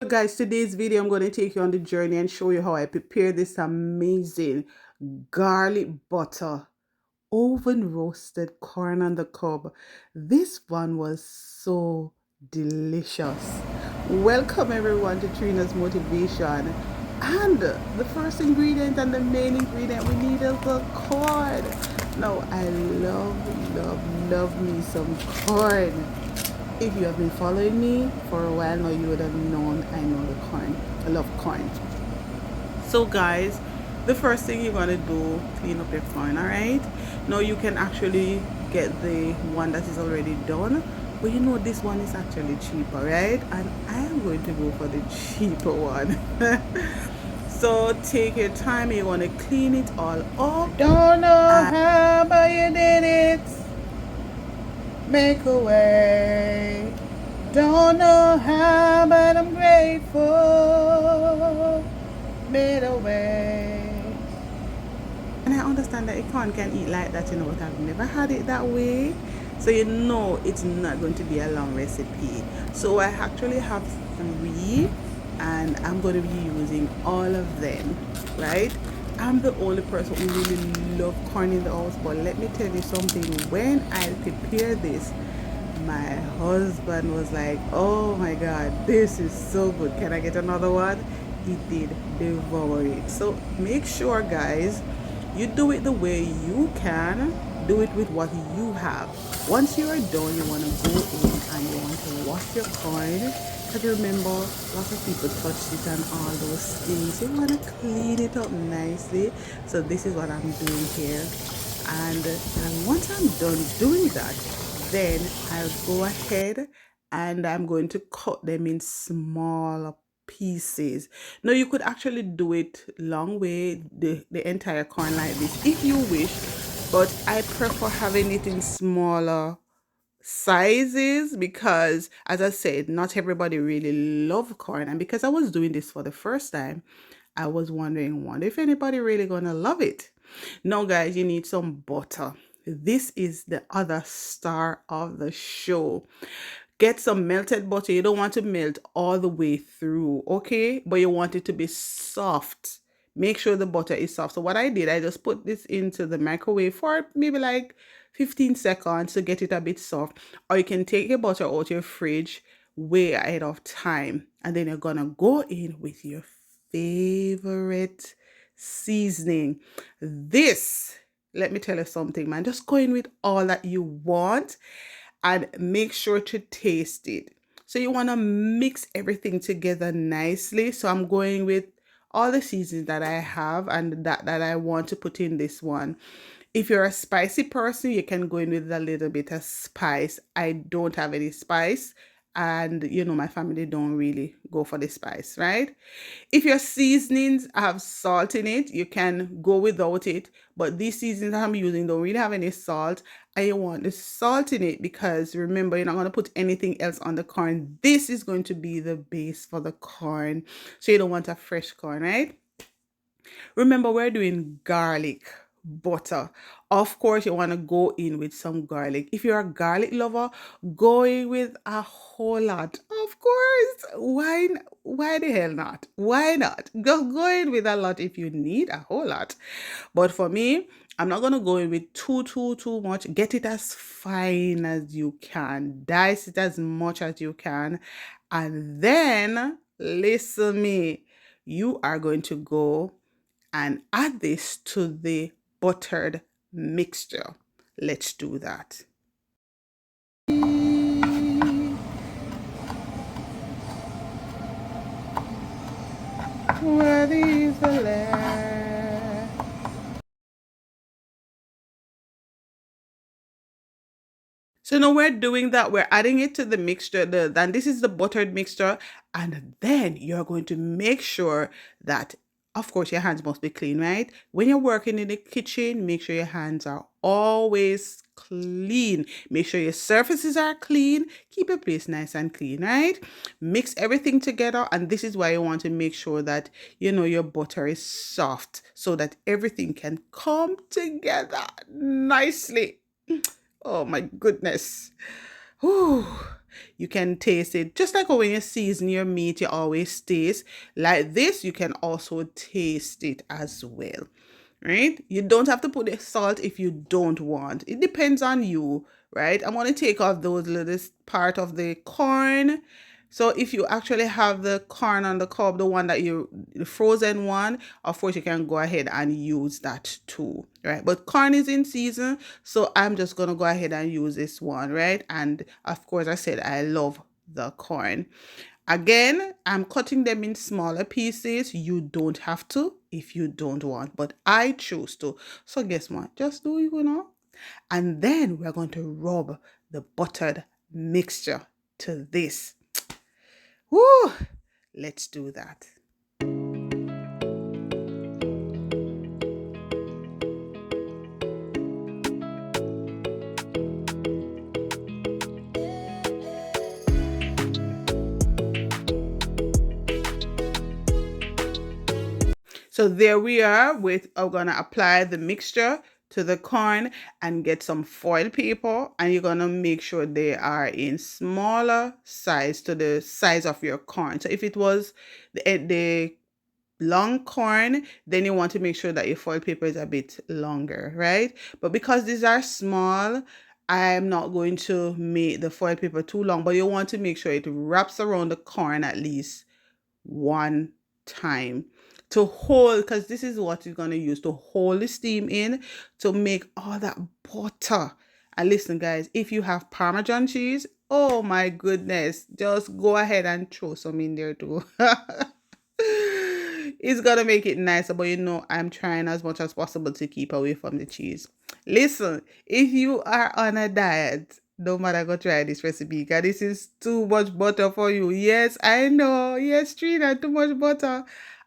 guys, today's video I'm going to take you on the journey and show you how I prepare this amazing garlic butter oven roasted corn on the cob. This one was so delicious. Welcome everyone to Trina's Motivation. And the first ingredient and the main ingredient we need is the corn. Now I love me some corn. If you have been following me for a while now, you would have known I know the corn. I love corn. So guys, the first thing you're gonna do, clean up your corn, alright? Now you can actually get the one that is already done, but you know this one is actually cheaper, right? And I am going to go for the cheaper one. So take your time, you wanna clean it all up. Don't know how, but you did it. Make a way. Don't know how, but I'm grateful. Made a way. And I understand that a corn can eat like that, you know, but I've never had it that way. So you know it's not going to be a long recipe. So I actually have 3 and I'm going to be using all of them, right? I'm the only person who really love corn in the house, but let me tell you something. When I prepared this, my husband was like, oh my god, this is so good, can I get another one? He did devour it. So make sure guys, you do it the way you can, do it with what you have. Once you are done, you want to go in and you want to wash your corn, because remember lots of people touched it and all those things. You want to clean it up nicely. So this is what I'm doing here, and once I'm done doing that, then I'll go ahead and I'm going to cut them in smaller pieces. Now you could actually do it long way, the entire corn like this if you wish, but I prefer having it in smaller sizes because, as I said, not everybody really love corn, and because I was doing this for the first time, I was wonder if anybody really gonna love it. Now guys, you need some butter. This is the other star of the show. Get some melted butter. You don't want to melt all the way through, okay? But you want it to be soft. Make sure the butter is soft. So what I did, I just put this into the microwave for maybe like 15 seconds to get it a bit soft. Or you can take your butter out your fridge way ahead of time. And then you're gonna go in with your favorite seasoning. This, let me tell you something, man. Just go in with all that you want and make sure to taste it. So you want to mix everything together nicely. So I'm going with all the seasons that I have and that I want to put in this one. If you're a spicy person, you can go in with a little bit of spice. I don't have any spice, and you know my family don't really go for the spice, right? If your seasonings have salt in it, you can go without it, but these seasonings I'm using don't really have any salt, and you want the salt in it because remember, you're not going to put anything else on the corn. This is going to be the base for the corn, so you don't want a fresh corn, right? Remember, we're doing garlic butter. Of course, you want to go in with some garlic. If you're a garlic lover, go in with a whole lot. Of course, why the hell not? Why not? Go in with a lot if you need a whole lot. But for me, I'm not gonna go in with too much. Get it as fine as you can. Dice it as much as you can. And then listen me, you are going to go and add this to the buttered mixture. Let's do that. Worthy is the Lamb. So now we're doing that. We're adding it to the mixture. Then this is the buttered mixture. And then you're going to make sure that, of course, your hands must be clean, right? When you're working in the kitchen, make sure your hands are always clean. Make sure your surfaces are clean. Keep your place nice and clean, right? Mix everything together. And this is why you want to make sure that, you know, your butter is soft so that everything can come together nicely. Oh my goodness. Whew. You can taste it just like when you season your meat, you always taste. Like this, you can also taste it as well. Right? You don't have to put the salt if you don't want. It depends on you, right? I'm going to take off those little part of the corn. So if you actually have the corn on the cob, the one that the frozen one, of course you can go ahead and use that too, right? But corn is in season, so I'm just gonna go ahead and use this one, right? And of course I said I love the corn. Again, I'm cutting them in smaller pieces. You don't have to if you don't want, but I choose to. So guess what? Just do you know? And then we're going to rub the buttered mixture to this. Woo! Let's do that. So there we are I'm gonna apply the mixture to the corn and get some foil paper, and you're gonna make sure they are in smaller size to the size of your corn. So if it was the long corn, then you want to make sure that your foil paper is a bit longer, right? But because these are small, I'm not going to make the foil paper too long, but you want to make sure it wraps around the corn at least one time to hold, because this is what you're going to use to hold the steam in to make all that butter. And listen guys, if you have Parmesan cheese, oh my goodness, just go ahead and throw some in there too. It's gonna make it nicer, but you know I'm trying as much as possible to keep away from the cheese. Listen, if you are on a diet, no matter go try this recipe, because this is too much butter for you. Yes, I know. Yes, Trina, too much butter.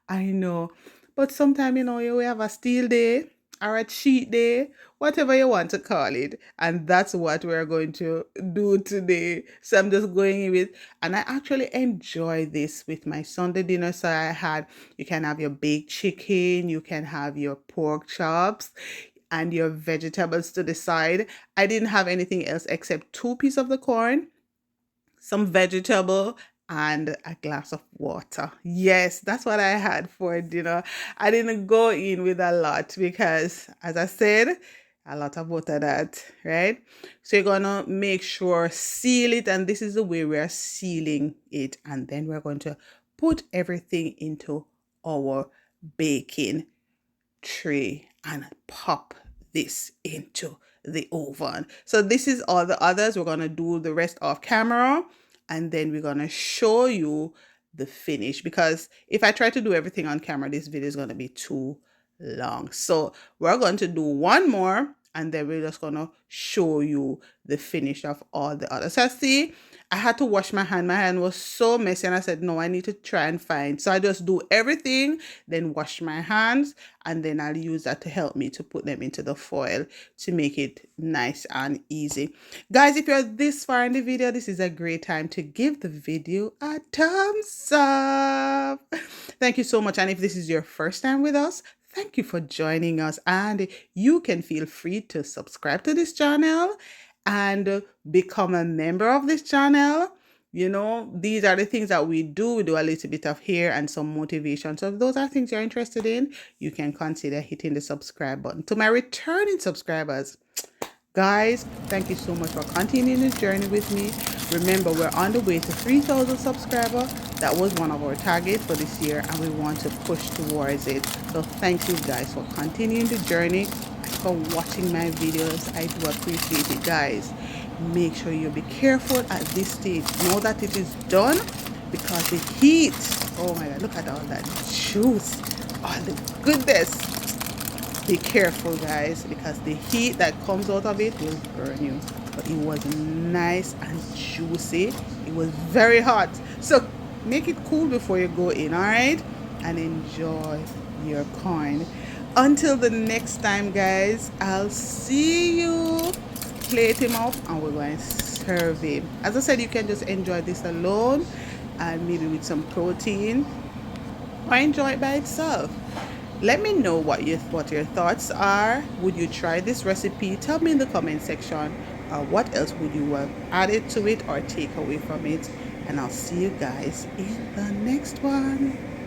I know. But sometimes, you know, you have a steal day or a cheat day, whatever you want to call it. And that's what we're going to do today. So I'm just going with, and I actually enjoy this with my Sunday dinner. So you can have your baked chicken, you can have your pork chops, and your vegetables to the side. I didn't have anything else except 2 pieces of the corn, some vegetable, and a glass of water. Yes, that's what I had for dinner. I didn't go in with a lot because, as I said, a lot of butter that, right? So you're gonna make sure seal it, and this is the way we are sealing it. And then we're going to put everything into our baking tray and pop this into the oven. So this is all the others. We're gonna do the rest off camera, and then we're gonna show you the finish, because if I try to do everything on camera, this video is gonna be too long. So we're going to do one more, and then we're just gonna show you the finish of all the others. So see, I had to wash my hand. My hand was so messy, and I said, no, I need to try and find. So I just do everything, then wash my hands, and then I'll use that to help me to put them into the foil to make it nice and easy. Guys, if you're this far in the video, this is a great time to give the video a thumbs up. Thank you so much. And if this is your first time with us, thank you for joining us, and you can feel free to subscribe to this channel and become a member of this channel. You know, these are the things that we do. We do a little bit of hair and some motivation. So if those are things you're interested in, you can consider hitting the subscribe button. To my returning subscribers, guys, thank you so much for continuing this journey with me. Remember, we're on the way to 3,000 subscribers. That was one of our targets for this year, and we want to push towards it. So thank you guys for continuing the journey, for watching my videos. I do appreciate it, guys. Make sure you be careful at this stage. Know that it is done, because the heat, oh my god, look at all that juice, all the goodness. Be careful, guys, because the heat that comes out of it will burn you. But it was nice and juicy. It was very hot, so make it cool before you go in, all right? And enjoy your corn. Until the next time, guys, I'll see you. Plate him up, and we're going to serve him. As I said, you can just enjoy this alone, and maybe with some protein, or enjoy it by itself. Let me know what your thoughts are. Would you try this recipe? Tell me in the comment section. what else would you have added to it or take away from it, and I'll see you guys in the next one.